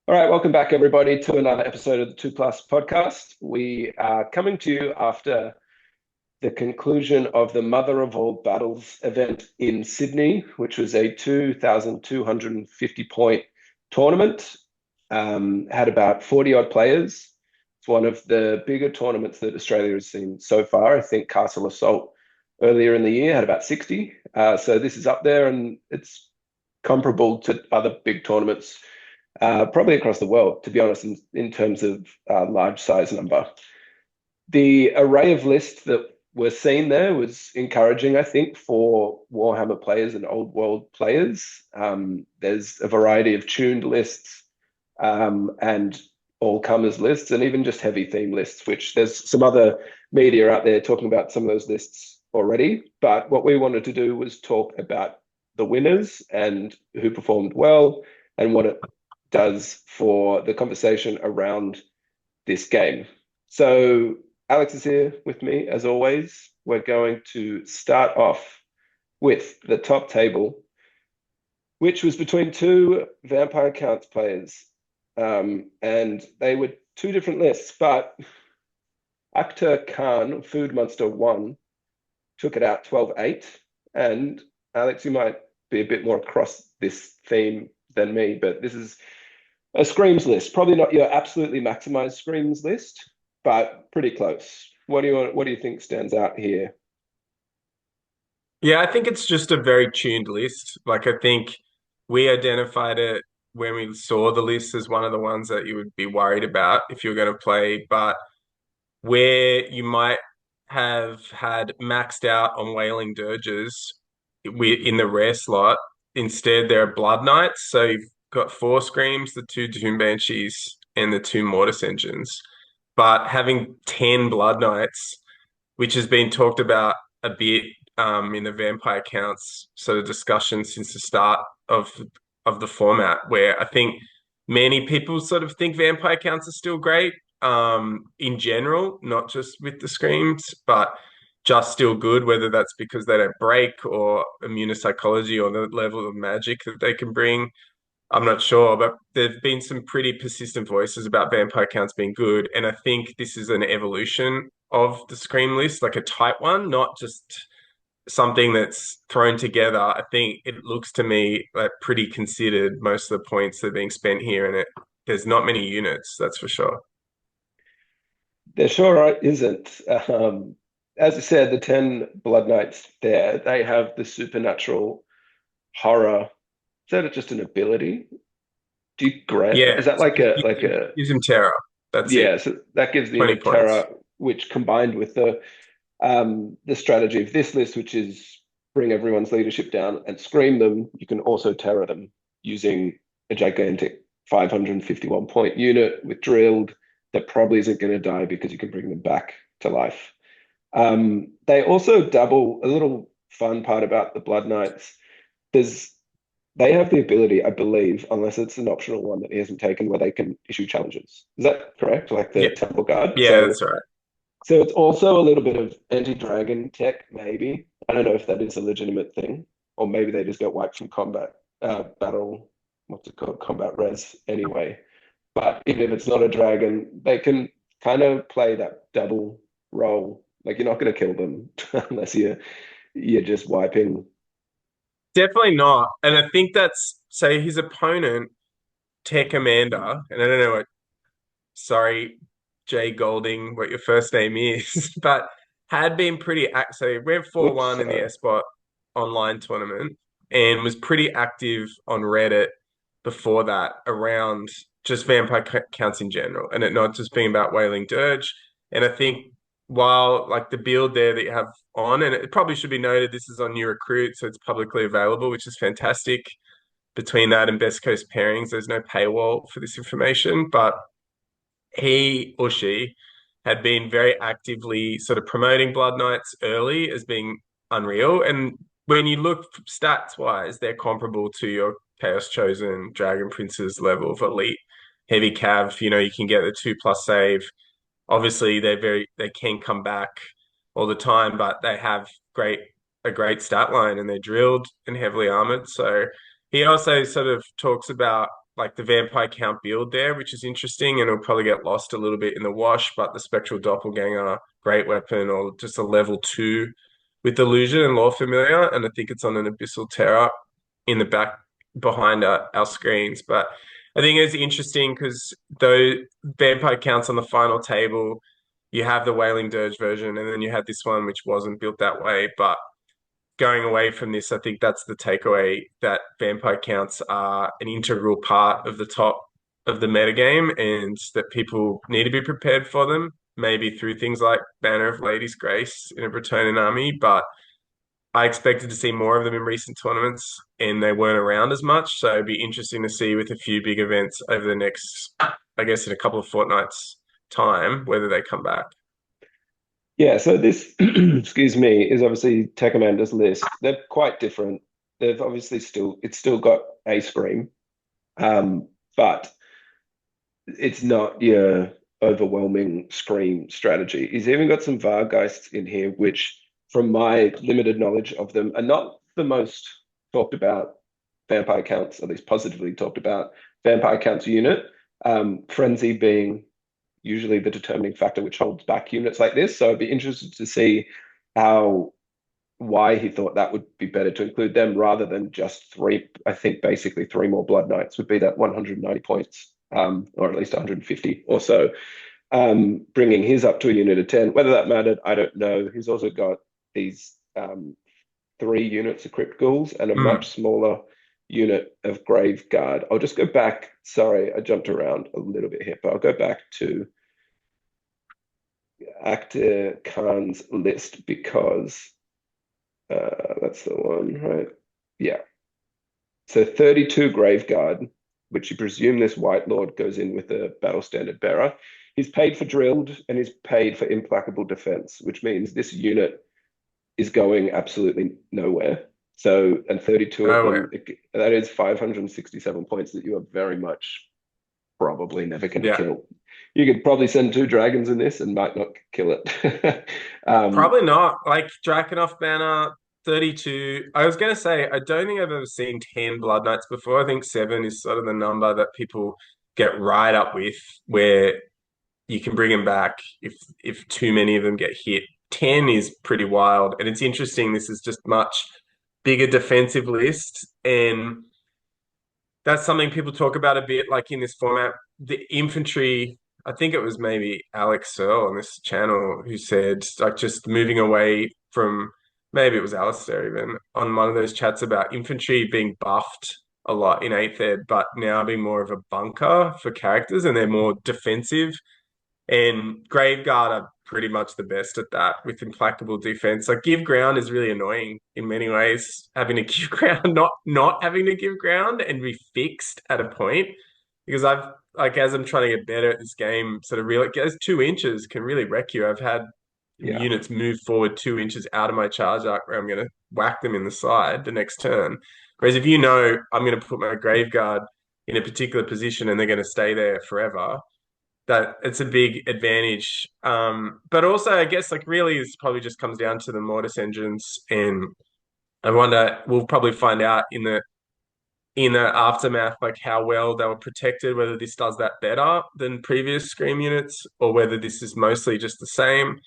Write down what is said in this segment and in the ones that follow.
All right, welcome back, everybody, to another episode of the Two Plus podcast. We are coming to you after the conclusion of the Mother of All Battles event in Sydney, which was a 2,250 point tournament. Had about 40 odd players. It's one of the bigger tournaments that Australia has seen so far. I think Castle Assault earlier in the year had about 60. So this is up there and it's comparable to other big tournaments probably across the world, to be honest, in terms of large size number. The array of lists that were seen there was encouraging, I think, for Warhammer players and Old World players. There's a variety of tuned lists and all comers lists, and even just heavy theme lists, which there's some other media out there talking about some of those lists already. But what we wanted to do was talk about the winners and who performed well and what it does for the conversation around this game. So, Alex is here with me as always. We're going to start off with the top table, which was between two Vampire Counts players. And they were two different lists, but Akhtar Khan, Food Monster 1, took it out 12-8. And Alex, you might be a bit more across this theme than me, but this is a Screams list. Probably not your absolutely maximized Screams list, but pretty close. What do you think stands out here? Yeah, I think it's just a very tuned list. Like, I think we identified it when we saw the list as one of the ones that you would be worried about if you were going to play, but where you might have had maxed out on Wailing Dirges in the rare slot, instead there are Blood Knights. So you've got four Screams, the two Doom Banshees, and the two Mortis Engines. But having 10 Blood Knights, which has been talked about a bit in the Vampire Counts sort of discussion since the start of the format, where I think many people sort of think Vampire Counts are still great in general, not just with the Screams, but just still good, whether that's because they don't break or immunopsychology or the level of magic that they can bring. I'm not sure, but there've been some pretty persistent voices about Vampire Counts being good, and I think this is an evolution of the Scream list, like a tight one, not just something that's thrown together. I think it looks to me like pretty considered. Most of the points that are being spent here, and there's not many units, that's for sure. There sure isn't. As I said, the 10 Blood Knights there, they have the supernatural horror. Is that just an ability? Do you grant? Yeah, Is that gives him terror. That's it. yeah, so that gives the 20 unit points. terror, which combined with the strategy of this list, which is bring everyone's leadership down and scream them, you can also terror them using a gigantic 551 point unit with drilled that probably isn't going to die because you can bring them back to life. They also double a little fun part about the Blood Knights. There's they have the ability, I believe, unless it's an optional one that he hasn't taken, where they can issue challenges. Is that correct? Like the Yeah, Temple Guard. yeah, So that's right. so it's also a little bit of anti-dragon tech, maybe. I don't know if that is a legitimate thing, or maybe they just got wiped from combat battle, what's it called, combat res anyway. But even if it's not a dragon, they can kind of play that double role. Like you're not going to kill them unless you're just wiping. Definitely not. And I think that's, say, his opponent, Tech Commander, and I don't know what, sorry, Jay Golding, what your first name is, but had been pretty active. So he went Whoops, 4-1 in the sorry. Espot online tournament and was pretty active on Reddit before that around just counts in general and it not just being about Wailing Dirge. And I think while like the build there that you have on, and it probably should be noted, this is on New Recruit, so it's publicly available, which is fantastic. Between that and Best Coast pairings, there's no paywall for this information, but he or she had been very actively sort of promoting Blood Knights early as being unreal. And when you look stats wise, they're comparable to your Chaos Chosen Dragon Princes level of elite heavy cav. You know, you can get the 2+ save. Obviously, they can come back all the time, but they have a great stat line and they're drilled and heavily armored. So he also sort of talks about like the vampire count build there, which is interesting, and it'll probably get lost a little bit in the wash. But the spectral doppelganger, great weapon, or just a level 2 with illusion and lore familiar, and I think it's on an abyssal terror in the back behind our screens. But I think it's interesting because though vampire counts on the final table, you have the Wailing Dirge version, and then you had this one which wasn't built that way, but going away from this, I think that's the takeaway that vampire counts are an integral part of the top of the metagame and that people need to be prepared for them, maybe through things like Banner of Ladies' Grace in a Bretonnian army. But I expected to see more of them in recent tournaments and they weren't around as much. So it'd be interesting to see with a few big events over the next, I guess, in a couple of fortnights' time, whether they come back. Yeah, so this, excuse me, is obviously Tech Amanda's list. They're quite different. They've obviously it's still got a scream, but it's not your overwhelming scream strategy. He's even got some Vargeists in here, which, from my limited knowledge of them, are not the most talked about vampire counts, at least positively talked about vampire counts unit. Frenzy being usually the determining factor which holds back units like this. So I'd be interested to see why he thought that would be better to include them rather than just three. I think basically three more Blood Knights would be that 190 points, or at least 150 or so. Bringing his up to a unit of 10. Whether that mattered, I don't know. He's also got these 3 units of Crypt Ghouls and a much smaller unit of Grave Guard. I'll just go back. Sorry, I jumped around a little bit here, but I'll go back to Actor Khan's list because that's the one, right? Yeah. So 32 Grave Guard, which you presume this White Lord goes in with a Battle Standard Bearer. He's paid for Drilled and he's paid for Implacable Defense, which means this unit is going absolutely nowhere. So, and 32 of them, that is 567 points that you are very much probably never going to kill. You could probably send 2 dragons in this and might not kill it. Probably not. Like Drakenhof Banner, 32. I was going to say, I don't think I've ever seen 10 Blood Knights before. I think 7 is sort of the number that people get right up with, where you can bring them back if too many of them get hit. 10 is pretty wild. And it's interesting, this is just much bigger defensive list. And that's something people talk about a bit, like in this format. The infantry, I think it was maybe Alex Searle on this channel who said, like, just moving away from, maybe it was Alistair even, on one of those chats about infantry being buffed a lot in 8th ed, but now being more of a bunker for characters and they're more defensive. And Graveguard are pretty much the best at that with implacable defense. Like give ground is really annoying in many ways, having to give ground, not having to give ground and be fixed at a point. Because I've like as I'm trying to get better at this game, sort of really guys 2 inches can really wreck you. I've had units move forward 2 inches out of my charge arc where I'm gonna whack them in the side the next turn. Whereas if you know I'm gonna put my Graveguard in a particular position and they're gonna stay there forever, that it's a big advantage. But also, I guess, like, really, this probably just comes down to the Mortis engines, and I wonder we'll probably find out in the aftermath, like how well they were protected, whether this does that better than previous Scream units, or whether this is mostly just the same.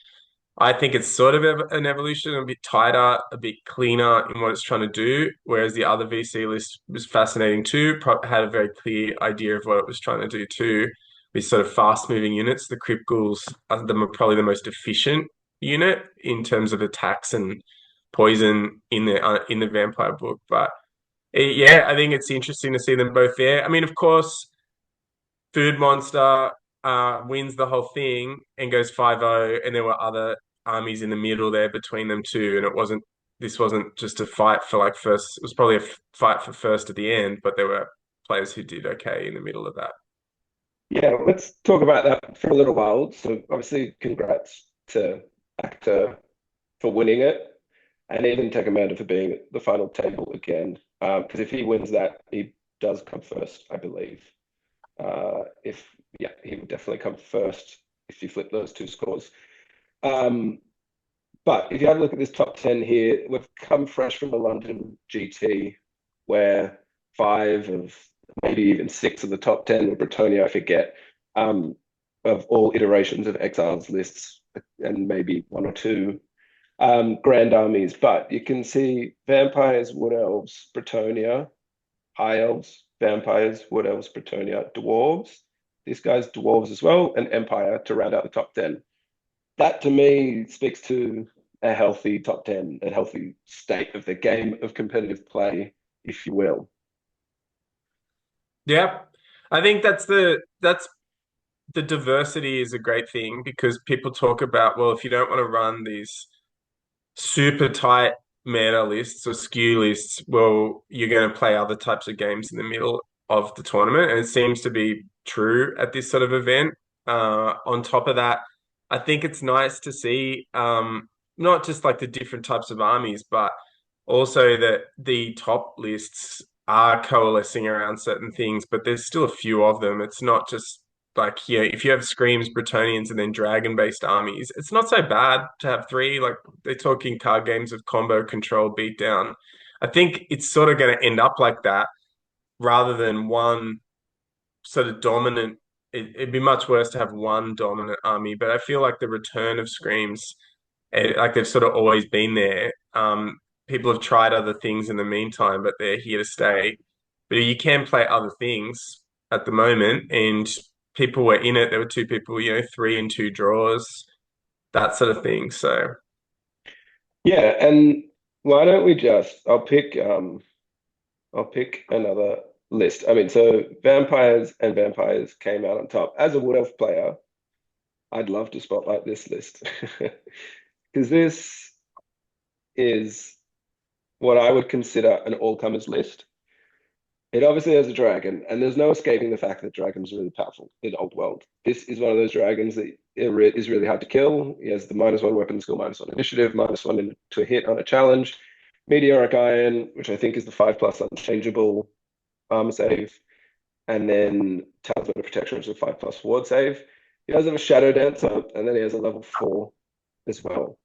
I think it's sort of an evolution, a bit tighter, a bit cleaner in what it's trying to do, whereas the other VC list was fascinating too, had a very clear idea of what it was trying to do too, with sort of fast-moving units. The Crypt Ghouls are probably the most efficient unit in terms of attacks and poison in the vampire book. But yeah, I think it's interesting to see them both there. I mean, of course, Food Monster wins the whole thing and goes 5-0, and there were other armies in the middle there between them too, and this wasn't just a fight for like first, it was probably a fight for first at the end, but there were players who did okay in the middle of that. Yeah, let's talk about that for a little while. So obviously, congrats to Actor for winning it, and even Tech Amanda for being at the final table again. Because if he wins that, he does come first, I believe. He would definitely come first if you flip those 2 scores. But if you have a look at this top 10 here, we've come fresh from the London GT, where 5 of maybe even 6 of the top 10 were Bretonia, I forget, um, of all iterations of Exiles lists, and maybe one or two grand armies. But you can see vampires, wood elves, Bretonia, high elves, vampires, wood elves, Bretonia, dwarves. These guys, dwarves as well, and Empire to round out the top 10. That to me speaks to a healthy top 10, a healthy state of the game of competitive play, if you will. Yeah. I think that's the diversity is a great thing because people talk about, well, if you don't want to run these super tight meta lists or skew lists, well, you're going to play other types of games in the middle of the tournament. And it seems to be true at this sort of event. On top of that, I think it's nice to see not just like the different types of armies, but also that the top lists are coalescing around certain things, but there's still a few of them. It's not just like here, if you have Screams, Bretonians, and then dragon-based armies, it's not so bad to have three. Like they're talking card games of combo, control, beatdown. I think it's sort of going to end up like that rather than one sort of dominant. It'd be much worse to have one dominant army, but I feel like the return of Screams, like they've sort of always been there. People have tried other things in the meantime, but they're here to stay. But you can play other things at the moment, and people were in it. There were two people, 3 and 2 draws, that sort of thing. So Yeah, and why don't we just I'll pick another list. I mean, so vampires and vampires came out on top. As a Wood Elf player, I'd love to spotlight this list because this is what I would consider an all-comers list. It obviously has a dragon, and there's no escaping the fact that dragons are really powerful in Old World. This is one of those dragons that is really hard to kill. He has the -1 weapon skill, -1 initiative, -1 to hit on a challenge. Meteoric Iron, which I think is the 5+ unchangeable armor save, and then Talisman of Protection, which is a 5+ ward save. He does have a Shadow Dancer, and then he has a level 4 as well.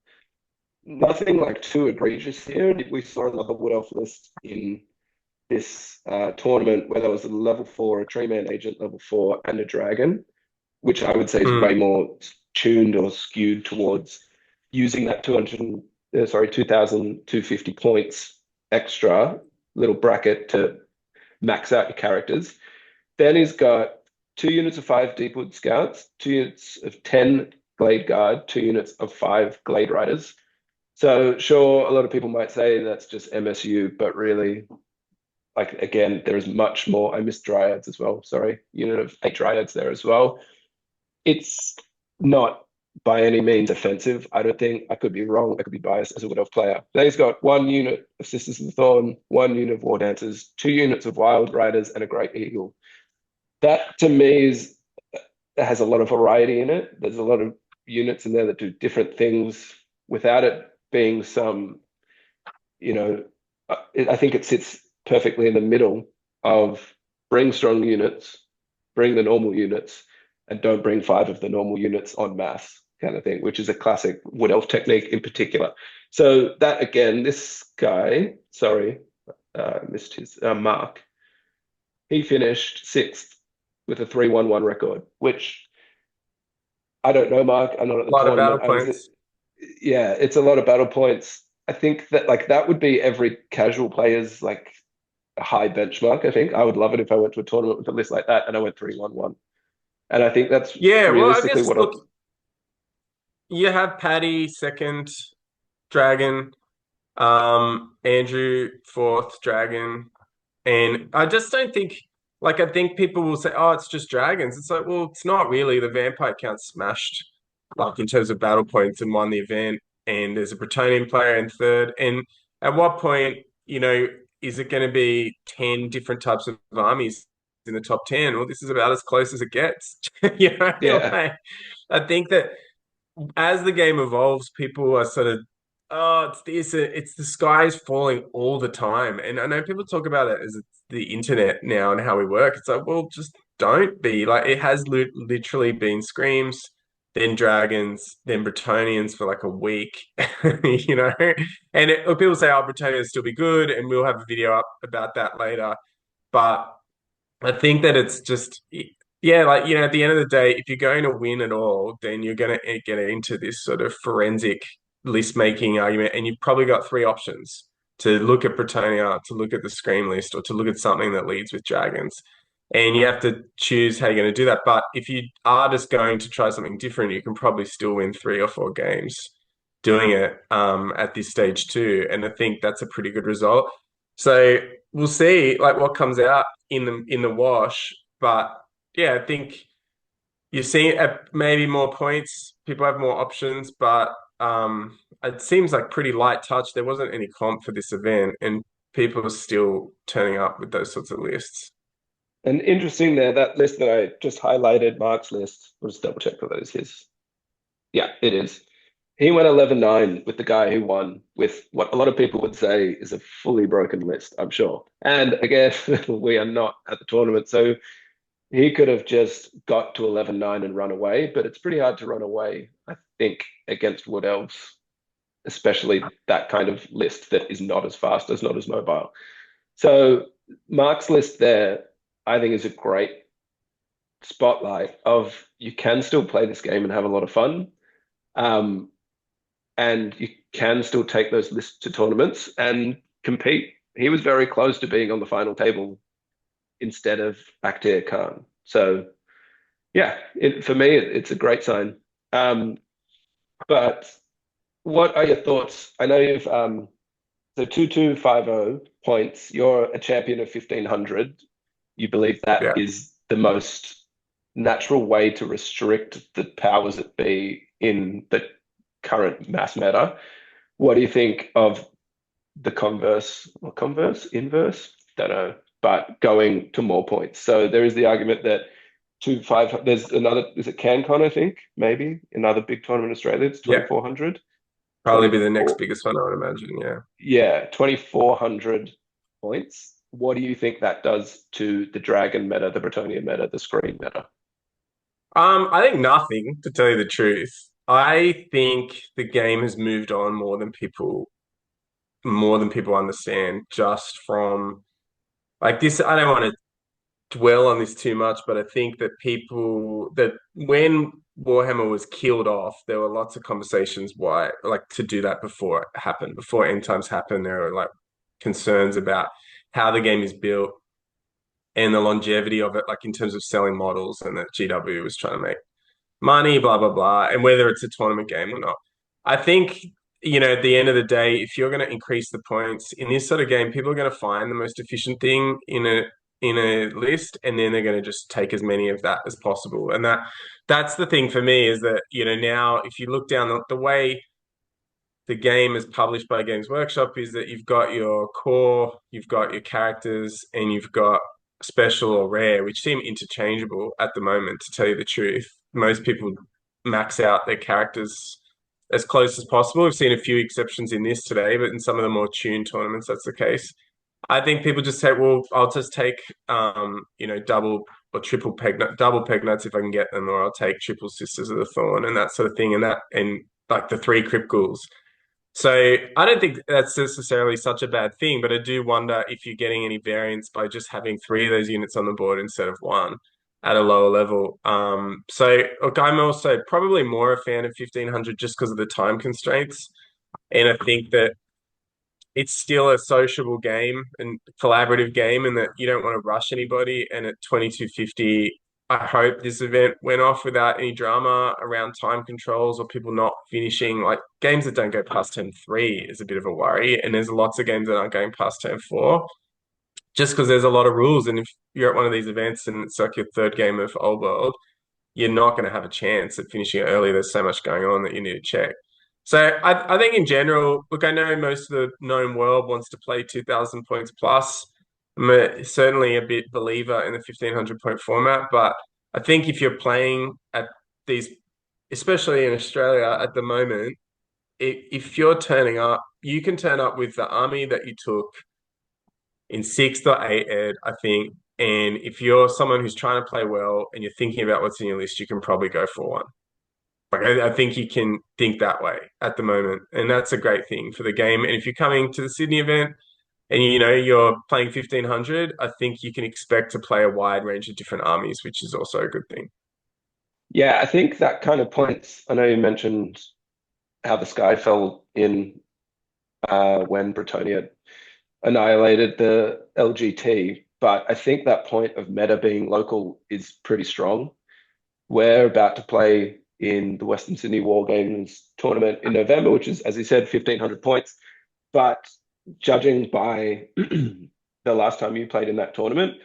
Nothing like too egregious here. We saw another Wood Elf list in this tournament where there was a level 4, a Tree Man Agent level 4, and a Dragon, which I would say is way mm, more tuned or skewed towards using that 2,250 points extra little bracket to max out your characters. Then he's got 2 units of 5 Deepwood Scouts, 2 units of 10 Glade Guard, 2 units of 5 Glade Riders. So sure, a lot of people might say that's just MSU, but really, like again, there is much more. I missed Dryads as well. Sorry, unit of 8 Dryads there as well. It's not by any means offensive. I don't think. I could be wrong. I could be biased as a Wood Elf player. Then he's got 1 unit of Sisters of the Thorn, 1 unit of War Dancers, 2 units of Wild Riders, and a Great Eagle. That to me is has a lot of variety in it. There's a lot of units in there that do different things without it being some, you know, I think it sits perfectly in the middle of bring strong units, bring the normal units, and don't bring 5 of the normal units en masse kind of thing, which is a classic Wood Elf technique in particular. So that again, this guy, sorry, missed his mark. He finished 6th with a 3-1-1 record, which I don't know, Mark. I'm not at a the lot of battle tournament. I was, points. yeah, it's a lot of battle points. I think that like that would be every casual player's like a high benchmark. I think I would love it if I went to a tournament with a list like that and I went 3-1-1. And I think that's Yeah, well, I realistically guess what look, you have Paddy second, Dragon, Andrew fourth, Dragon, and I just don't think like I think people will say, oh, it's just dragons. It's like, well, it's not really. The vampire count smashed like in terms of battle points and won the event, and there's a Bretonian player in third. And at what point, is it going to be 10 different types of armies in the top 10? Well, this is about as close as it gets. yeah, Like, I think that as the game evolves, people are sort of, oh, it's the sky is falling all the time. And I know people talk about it as it's the internet now and how we work. It's like, well, just don't be. Like, it has literally been Screams, then Dragons, then Bretonians for like a week, you know? And people say, oh, Bretonians still be good, and we'll have a video up about that later. But I think that it's just, yeah, like, at the end of the day, if you're going to win at all, then you're going to get into this sort of forensic list making argument. And you've probably got three options to look at Bretonia, to look at the Scream list, or to look at something that leads with dragons. And you have to choose how you're going to do that. But if you are just going to try something different, you can probably still win 3 or 4 games doing it at this stage too. And I think that's a pretty good result. So we'll see like what comes out in the wash. But yeah, I think you're seeing maybe more points. People have more options, but it seems like pretty light touch. There wasn't any comp for this event, and people are still turning up with those sorts of lists. And interesting there, that list that I just highlighted, Mark's list, we'll just double check that is his. Yeah, it is. He went 11-9 with the guy who won with what a lot of people would say is a fully broken list, I'm sure. And again, we are not at the tournament, so he could have just got to 11-9 and run away, but it's pretty hard to run away, I think, against Wood Elves, especially that kind of list that is not as fast, as not as mobile. So Mark's list there, I think, is a great spotlight of you can still play this game and have a lot of fun. Um, and you can still take those lists to tournaments and compete. He was very close to being on the final table instead of Akhtar Khan. So yeah, for me, it's a great sign. But what are your thoughts? I know you've so 2250 points. You're a champion of 1500. You believe that Yeah. is the most natural way to restrict the powers that be in the current mass meta. What do you think of the converse or converse, inverse? Don't know, but going to more points. So there is the argument that there's another, is it CanCon, I think, maybe another big tournament in Australia. It's Yeah. 2400, Probably be the next 24, biggest one, I would imagine. Yeah. yeah, 2400 points. What do you think that does to the Dragon meta, the Bretonia meta, the Screen meta? I think nothing, to tell you the truth. I think the game has moved on more than people understand, just from like this. I don't want to dwell on this too much, but I think that when Warhammer was killed off, there were lots of conversations why, like, to do that before it happened, before end times happened. There were like concerns about how the game is built and the longevity of it, like in terms of selling models, and that GW was trying to make money, blah, blah, blah, and whether it's a tournament game or not. I think, at the end of the day, if you're going to increase the points in this sort of game, people are going to find the most efficient thing in a list, and then they're going to just take as many of that as possible. And that's the thing for me is that, now if you look down the way the game is published by Games Workshop is that you've got your core, you've got your characters, and you've got special or rare, which seem interchangeable at the moment, to tell you the truth. Most people max out their characters as close as possible. We've seen a few exceptions in this today, but in some of the more tuned tournaments, that's the case. I think people just say, well, I'll just take, double or double peg nuts if I can get them, or I'll take triple Sisters of the Thorn and that sort of thing, and like the 3 Crypt Ghouls. So I don't think that's necessarily such a bad thing, but I do wonder if you're getting any variance by just having 3 of those units on the board instead of 1 at a lower level. So look, I'm also probably more a fan of 1500 just because of the time constraints. And I think that it's still a sociable game and collaborative game, and that you don't want to rush anybody. And at 2250, I hope this event went off without any drama around time controls or people not finishing. Like games that don't go past turn 3 is a bit of a worry, and there's lots of games that aren't going past turn 4 just because there's a lot of rules. And if you're at one of these events and it's like your third game of Old World, you're not going to have a chance at finishing it early. There's so much going on that you need to check. So I think in general, look, I know most of the known world wants to play 2,000 points plus. Certainly a bit believer in the 1,500 point format, but I think if you're playing at these, especially in Australia at the moment, if you're turning up, you can turn up with the army that you took in 6th or 8th ed, I think. And if you're someone who's trying to play well and you're thinking about what's in your list, you can probably go for one. Like I think you can think that way at the moment, and that's a great thing for the game. And if you're coming to the Sydney event and you're playing 1500, I think you can expect to play a wide range of different armies, which is also a good thing. Yeah, I think that kind of points. I know you mentioned how the sky fell in when Britannia annihilated the LGT, but I think that point of meta being local is pretty strong. We're about to play in the Western Sydney War Games tournament in November, which is, as you said, 1,500 points. But judging by the last time you played in that tournament,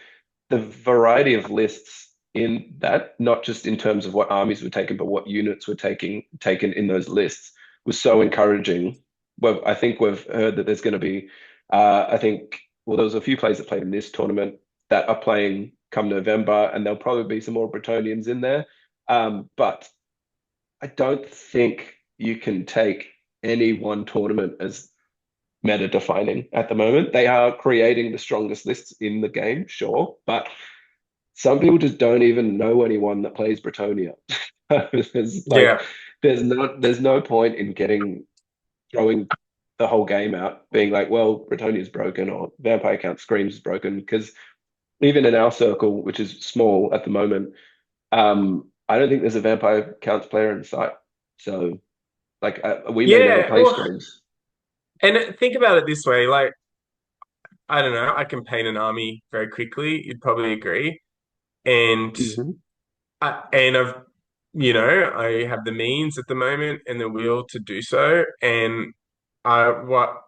the variety of lists in that, not just in terms of what armies were taken, but what units were taken in those lists, was so encouraging. Well, I think we've heard that there's going to be, there was a few players that played in this tournament that are playing come November, and there'll probably be some more Bretonians in there. But I don't think you can take any one tournament as meta defining at the moment. They are creating the strongest lists in the game, sure, but some people just don't even know anyone that plays Bretonia. There's like Yeah. there's no point in throwing the whole game out, being like, well, Bretonia's broken or Vampire Count Screams is broken, because even in our circle, which is small at the moment, I don't think there's a Vampire Counts player in sight. So like we may never Yeah. play Well, Screams. and think about it this way, like, I don't know, I can paint an army very quickly. You'd probably agree. And Mhm. I've, I have the means at the moment and the will to do so. And I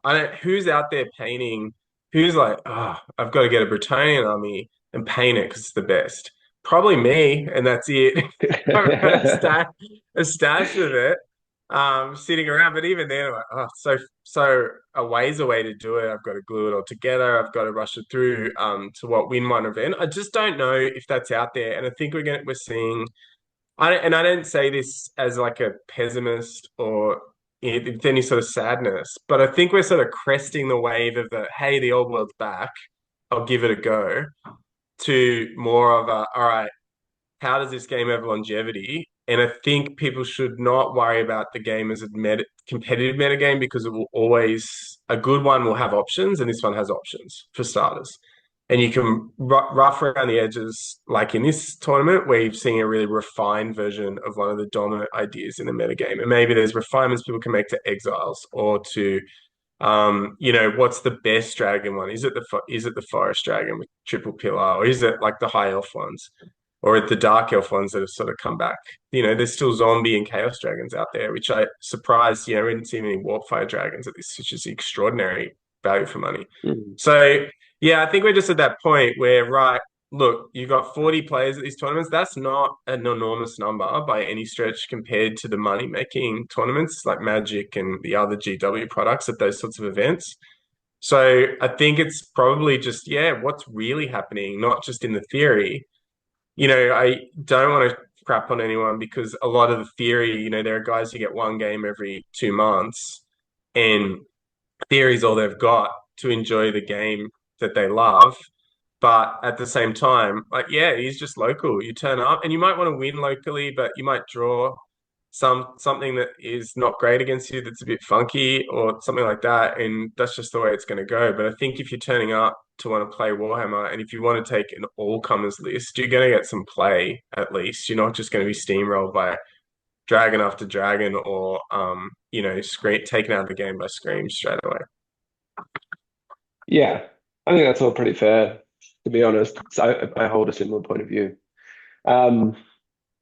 don't, who's out there painting? Who's like, oh, I've got to get a Bretonian army and paint it because it's the best. Probably me, and that's it. I've got a stash of it, sitting around. But even then, I'm like, oh, so a ways away to do it. I've got to glue it all together. I've got to rush it through, to what win one event. I just don't know if that's out there, and I think we're seeing. I don't say this as like a pessimist or with any sort of sadness, but I think we're sort of cresting the wave of the, hey, the old world's back. I'll give it a go, to more of a, all right, how does this game have longevity? And I think people should not worry about the game as a competitive meta game, because it will always, a good one will have options, and this one has options for starters. And you can rough around the edges, like in this tournament, where you've seen a really refined version of one of the dominant ideas in the meta game. And maybe there's refinements people can make to exiles, or to what's the best dragon one? Is it the forest dragon with triple pillar, or is it like the high elf ones, or the dark elf ones that have sort of come back? There's still zombie and chaos dragons out there, which I surprised. We didn't see many warpfire dragons at this, which is extraordinary value for money. Mhm. So yeah, I think we're just at that point where, right, look, you've got 40 players at these tournaments. That's not an enormous number by any stretch compared to the money-making tournaments like Magic and the other GW products at those sorts of events. So I think it's probably just, yeah, what's really happening, not just in the theory. I don't want to crap on anyone, because a lot of the theory, there are guys who get one game every 2 months, and theory is all they've got to enjoy the game that they love. But at the same time, like, yeah, he's just local. You turn up and you might want to win locally, but you might draw something that is not great against you, that's a bit funky or something like that. And that's just the way it's going to go. But I think if you're turning up to want to play Warhammer, and if you want to take an all-comers list, you're going to get some play at least. You're not just going to be steamrolled by dragon after dragon, or taken out of the game by Scream straight away. Yeah, I think that's all pretty fair, to be honest. So I hold a similar point of view. Um,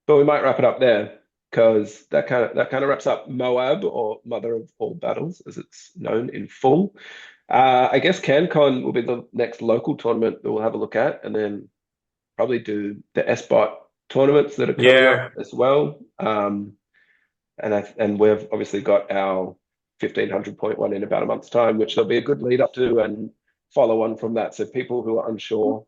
but we might wrap it up there, because that kind of wraps up MOAB, or Mother of All Battles, as it's known in full. I guess CanCon will be the next local tournament that we'll have a look at, and then probably do the SBOT tournaments that are coming Yeah. up as well. And we've obviously got our 1,500 point one in about a month's time, which there'll be a good lead up to and follow on from that. So people who are unsure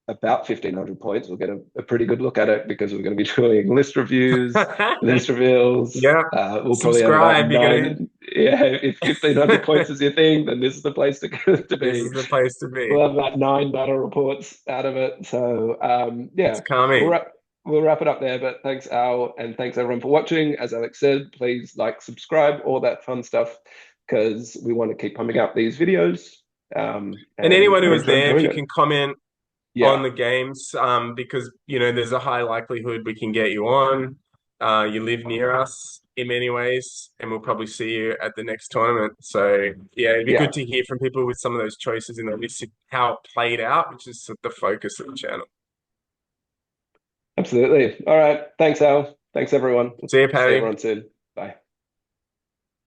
about 1,500 points will get a pretty good look at it, because we're going to be doing list reviews, list reveals. Yeah. We'll probably have about Subscribe. You're gonna. nine. Yeah, if 1,500 points is your thing, then this is the place to This be. is the place to be. We'll have about nine battle reports out of it. So It's yeah, we'll coming. wrap it up there. But thanks, Al, and thanks everyone for watching. As Alex said, please like, subscribe, all that fun stuff, because we want to keep pumping out these videos. And anyone who we're is enjoying there, if doing you it. can comment on Yeah, the games, because there's a high likelihood we can get you on. You live near us in many ways, and we'll probably see you at the next tournament. So yeah, it'd be yeah, good to hear from people with some of those choices in the list, how it played out, which is the focus of the channel. absolutely. All right. Thanks, Al. Thanks, everyone. See you, See Paddy. everyone soon. Bye.